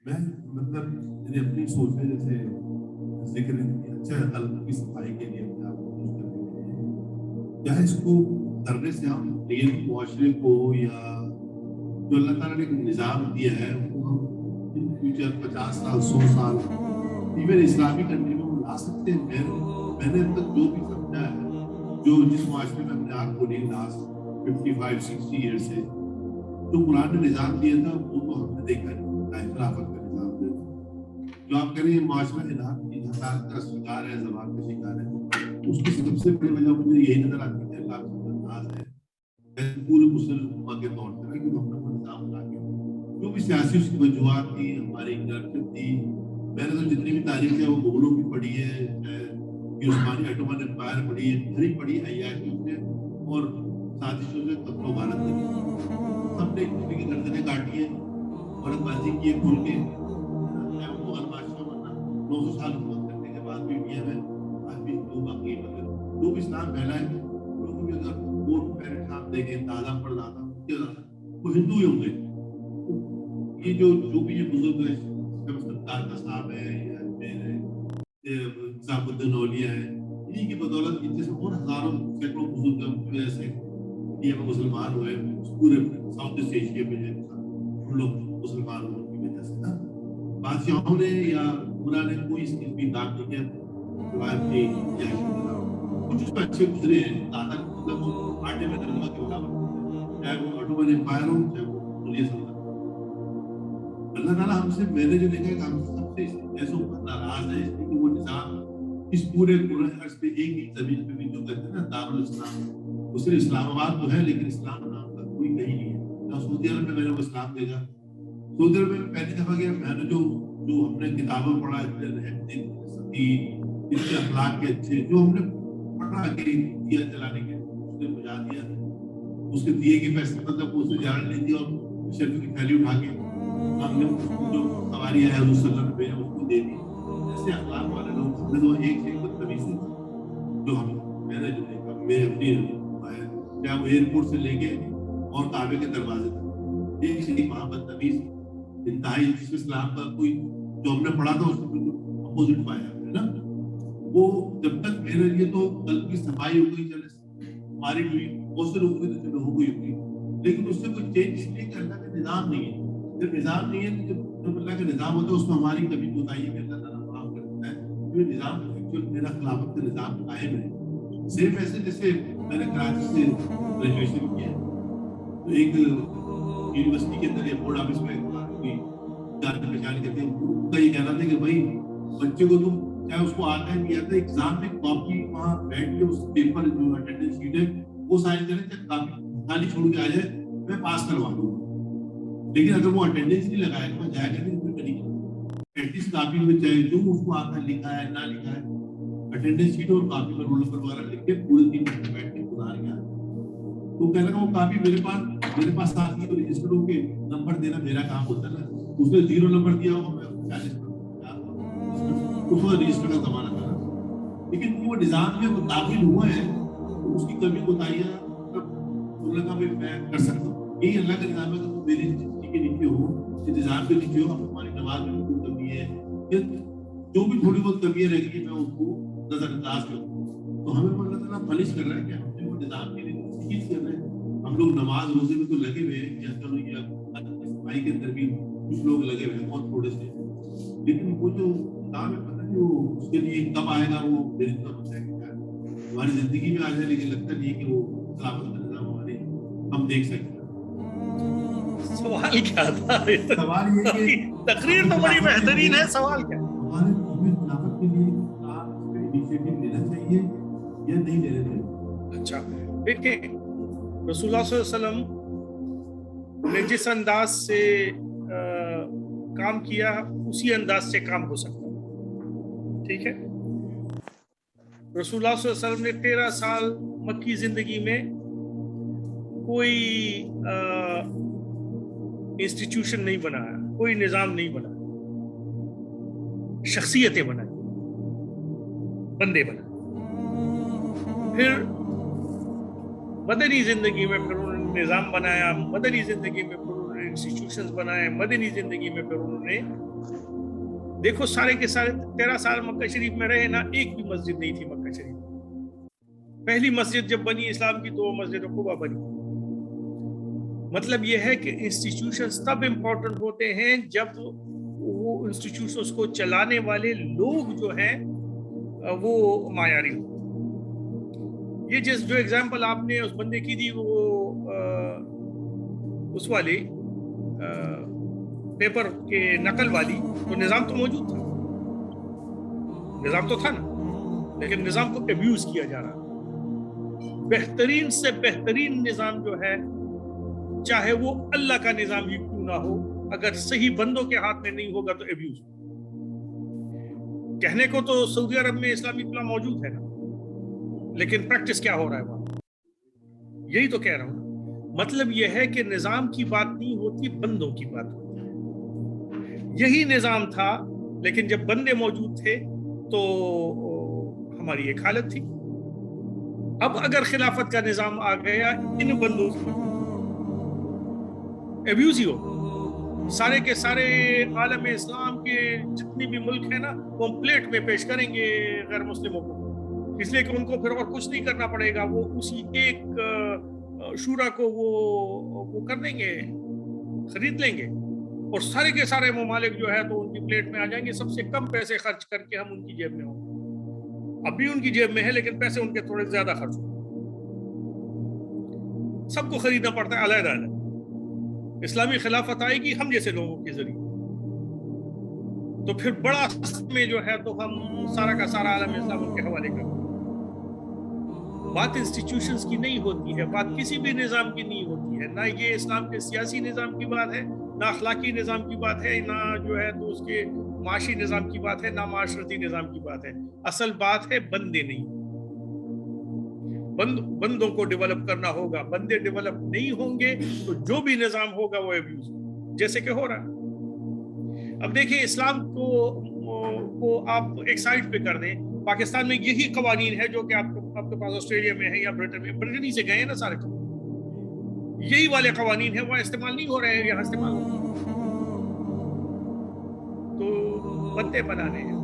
میں مطلب میری اپنی سوچ ہے، جیسے ذکر کیا اچھا قلب کی صفائی کے لیے اپنے آپ کو درست کرنے کے لیے، کیا اس کو کرنے سے ہم دین معاشرے کو یا جو اللہ تعالیٰ نے ایک نظام دیا ہے وہ ہم ان فیوچر 50 سال 100 سال ایون اسلامی کنٹری میں وہ لا سکتے ہیں؟ میں نے اب تک جو بھی سمجھا ہے، جو جس معاشرے میں اپنے آپ کو نہیں لاسٹ 55 60 ایئر سے جو قرآن نے نظام دیا تھا وہ تو ہم نے دیکھا نہیں، خلافت کا نظام دیا تھا۔ جو آپ کہہ رہے ہیں معاشرہ حالات کا شکار ہے، زبان کا شکار ہے، اس کی سب سے بڑی وجہ مجھے یہی نظر آتی ہے، اللہ کا ناز ہے پورے مسلم امت کے طور پر کہ ہم نے وہ نظام بنا کے جو بھی سیاسی اس کی وجوہات تھی، ہماری کرپشن تھی۔ میں نے تو جتنی بھی تاریخ ہے وہ مغلوں کی پڑھی ہے، یہ عثمانی اٹومن امپائر پڑھی ہے، ہری پڑھی عیاشیوں سے اور سازشوں سے قتل و غارت کری، سب نے ایک دوسرے کی گردنیں کاٹی ہیں، عورت بازی کی ہے کھل کے، چاہے وہ مغل بادشاہ بننا 900 سال حکومت کرنے کے بعد بھی انڈیا میں آج بھی ہندو باقی، مگر جو بھی اسلام پھیلا ہے لوگوں بھی اگر وہ پیرنٹس آپ دیکھیں دادا پردادا وہ ہندو ہی ہوں گے۔ یہ جو بھی یہ بزرگ ہے دادا صاحب ہے یا میرے نظام الدین اولیاء ہے، انہیں کی بدولت ان جیسے اور ہزاروں سینکڑوں بزرگ کی وجہ سے انڈیا میں مسلمان ہوئے، پورے ساؤتھ ایسٹ ایشیا میں جو ہم لوگ مسلمان ہونے کی وجہ سے نا بادشاہوں نے یا عمرہ نے کوئی اس چیز بھی کام نہیں کیا، روایت نہیں کچھ اس میں اچھے گزرے ہیں، دادا مطلب وہ آٹے میں نرما کے برابر، چاہے وہ اٹومن امپائر ہو چاہے وہ مغلیہ سلطنت۔ اللہ تعالیٰ ہم سے، میں نے جو دیکھا کہ ہم سب سے ایسے اوپر ناراض ہے اس لیے کہ وہ نظام اس پورے عرص پہ ایک ہی زمین پہ بھی جو کہتے ہیں نا دارالاسلام، وہ صرف اسلام آباد تو ہے لیکن اسلام نام کا کوئی کہیں نہیں ہے نہ۔ سعودی عرب میں میں نے وہ اسلام دیکھا، سعودی عرب میں پہلی دفعہ گیا میں نے، جو ہم نے کتابیں پڑھا اتنے اخلاق کے اچھے جو ہم نے پڑھا کہ دیا جلانے کے اس نے بجا دیا، اس کے دیے کے پیسے مطلب اس نے جان نہیں دیا اور شرف کی تھیلی اٹھا کے ہم نے جو سواری ہے حضور صلی اللہ علیہ وسلم نے اس کو دے دی۔ ایسے اخلاق والے لوگ ہم نے تو ایک سے ایک بدتمیزی جو میں نے جو دیکھا میں اپنی کیا وہ ایئرپورٹ سے لے کے اور کعبے کے دروازے تک ایک سے ایک وہاں بدتمیز انتہائی، جس اسلام کا کوئی جو ہم نے پڑھا تھا اس میں اپوزٹ پایا ہے نا۔ وہ جب تک میرے لیے تو قلب کی صفائی ہو گئی، چلے ہماری ہوئی بہت سے لوگوں کی تو چلو ہو گئی ہوگی، لیکن اس سے کوئی چینج اس لیے کہ اللہ کا نظام نہیں ہے۔ جب نظام نہیں ہے تو جب اللہ کا نظام ہوتا ہے اس میں ہماری کبھی کوتاہی ہے کہ اللہ تعالیٰ معاف کر دیتا ہے۔ جو نظام ایکچوئل میرا خلافت کا نظام قائم ہے، سیم ایسے جیسے میں نے کراچی سے گریجویشن کیا تو ایک یونیورسٹی کے اندر یا بورڈ آفس میں کوئی جان پہچان کرتے ہیں، ان کا یہ کہنا تھا کہ بھائی بچے کو تم چاہے اس کو آتا ہے نہیں آتا ہے ایگزام میں کاپی وہاں بیٹھ کے اس پیپر جو اٹینڈنس شیٹ ہے وہ سائن کریں، چاہے کاپی خالی چھوڑ کے آ جائے میں پاس کروا دوں گا، لیکن اگر وہ اٹینڈنس نہیں لگائے تو جائے گا نہیں، نہیں ایٹ لیسٹ کاپی میں چاہے جو اس کو آتا ہے لکھا ہے نہ لکھا ہے اٹینڈنس شیٹ اور کاپی پر رول نمبر وغیرہ لکھ کے پورے دن بیٹھ کے گزار گیا۔ تو کہہ رہا وہ کاپی میرے پاس آتی ہے تو رجسٹر ہو کے نمبر دینا میرا کام ہوتا ہے نا، اس نے 0 نمبر دیا ہوگا میں 40 اس وقت رجسٹر کا زمانہ تھا نا، لیکن وہ نظام میں وہ داخل ہوا ہے تو اس کی کمی کوتاہیاں میں کر سکتا ہوں۔ یہی اللہ کا نظام ہے کہ میری زندگی کے نیچے ہو، انتظام کے نیچے ہو، ہماری نماز میں کوئی کمی ہے یا جو بھی تھوڑی بہت کمیاں رہ گئی میں اس کو نظر انداز کروں، تو ہمیں اللہ تعالیٰ پنش کر رہا ہے کہ ہم نے وہ نظام کے لیے چیز کر رہے ہیں۔ ہم لوگ نماز روزے میں تو لگے ہوئے ہیں یا صفائی کے اندر بھی کچھ لوگ لگے ہوئے ہیں بہت تھوڑے سے، لیکن وہ جو نظام ہے پتہ نہیں وہ اس کے لیے کب آئے گا، وہ میری طرف ہوتا ہے کہ ہماری زندگی میں آ جائے، لیکن لگتا نہیں ہے کہ وہ خلافت کا نظام ہمارے ہم دیکھ سکتے ہیں۔ سوال کیا تھا؟ سوال یہ کہ تقریر تو بڑی بہترین ہے، سوال کیا؟ ہمارے خلافت کے لیے آپ اس پہ انیشیٹو لینا چاہیے یا نہیں لینا چاہیے؟ اچھا دیکھیں، رسول اللہ صلی اللہ علیہ وسلم نے جس انداز سے کام کیا اسی انداز سے کام ہو سکتا ہے، ٹھیک ہے۔ رسول اللہ صلی اللہ علیہ وسلم نے 13 سال مکی زندگی میں کوئی انسٹیٹیوشن نہیں بنایا، کوئی نظام نہیں بنایا، شخصیتیں بنائی، بندے بنائے۔ پھر مدنی زندگی میں پھر انہوں نے نظام بنایا، مدنی زندگی میں پھر انہوں نے انسٹیٹیوشنز بنائے، مدنی زندگی میں پھر انہوں نے دیکھو سارے کے سارے 13 سال مکہ شریف میں رہے نا، ایک بھی مسجد نہیں تھی مکہ شریف. پہلی مسجد جب بنی اسلام کی تو وہ مسجد قباء بنی. مطلب یہ ہے کہ انسٹیٹیوشنز تب امپورٹنٹ ہوتے ہیں جب وہ انسٹیٹیوشنز کو چلانے والے لوگ جو ہیں وہ معیاری ہو. یہ جو ایگزامپل آپ نے اس بندے کی دی، وہ اس والی پیپر کے نقل والی، تو نظام تو موجود تھا، نظام تو تھا نا، لیکن نظام کو ابیوز کیا جا رہا. بہترین سے بہترین نظام جو ہے، چاہے وہ اللہ کا نظام ہی کیوں نہ ہو، اگر صحیح بندوں کے ہاتھ میں نہیں ہوگا تو ابیوز. کہنے کو تو سعودی عرب میں اسلامی اطلاع موجود ہے نا، لیکن پریکٹس کیا ہو رہا ہے وہاں؟ یہی تو کہہ رہا ہوں. مطلب یہ ہے کہ نظام کی بات نہیں ہوتی، بندوں کی بات ہوتی ہے. یہی نظام تھا، لیکن جب بندے موجود تھے تو ہماری ایک حالت تھی. اب اگر خلافت کا نظام آ گیا، ان بندوں سے ابیوز ہی ہو. سارے کے سارے عالم اسلام کے جتنی بھی ملک ہیں نا، وہ ہم پلیٹ میں پیش کریں گے غیر مسلموں کو، اس لیے کہ ان کو پھر اور کچھ نہیں کرنا پڑے گا. وہ اسی ایک شورا کو وہ کر دیں گے، خرید لیں گے، اور سارے کے سارے ممالک جو ہے تو ان کی پلیٹ میں آ جائیں گے. سب سے کم پیسے خرچ کر کے ہم ان کی جیب میں ہوں. اب بھی ان کی جیب میں ہے، لیکن پیسے ان کے تھوڑے زیادہ خرچ ہوں. سب کو خریدنا پڑتا ہے علیحدہ علیحدہ. اسلامی خلافت آئے گی ہم جیسے لوگوں کے ذریعے، تو پھر بڑا میں جو ہے تو ہم سارا کا سارا عالم اسلام ان کے حوالے کرتے ہیں. بات انسٹیٹیوشنز کی نہیں ہوتی ہے، بات کسی بھی نظام کی نہیں ہوتی ہے. نہ یہ اسلام کے سیاسی نظام کی بات ہے، نہ اخلاقی نظام کی بات ہے، نہ جو ہے تو اس کے معاشی نظام کی بات ہے، نہ معاشرتی نظام کی بات ہے. اصل بات ہے بندے نہیں. بندوں کو ڈیولپ کرنا ہوگا. بندے ڈیولپ نہیں ہوں گے تو جو بھی نظام ہوگا وہ ابیوز، جیسے کہ ہو رہا ہے. اب دیکھیں، اسلام کو آپ ایک سائڈ پہ کر دیں، پاکستان میں یہی قوانین ہے جو کہ آپ کے پاس آسٹریلیا میں ہے یا برٹن میں. برٹن ہی سے گئے ہیں نا سارے قوانین، یہی والے قوانین ہیں، وہاں استعمال نہیں ہو رہے ہیں، یہاں استعمال ہو رہے ہیں. تو بندے بنانے ہیں.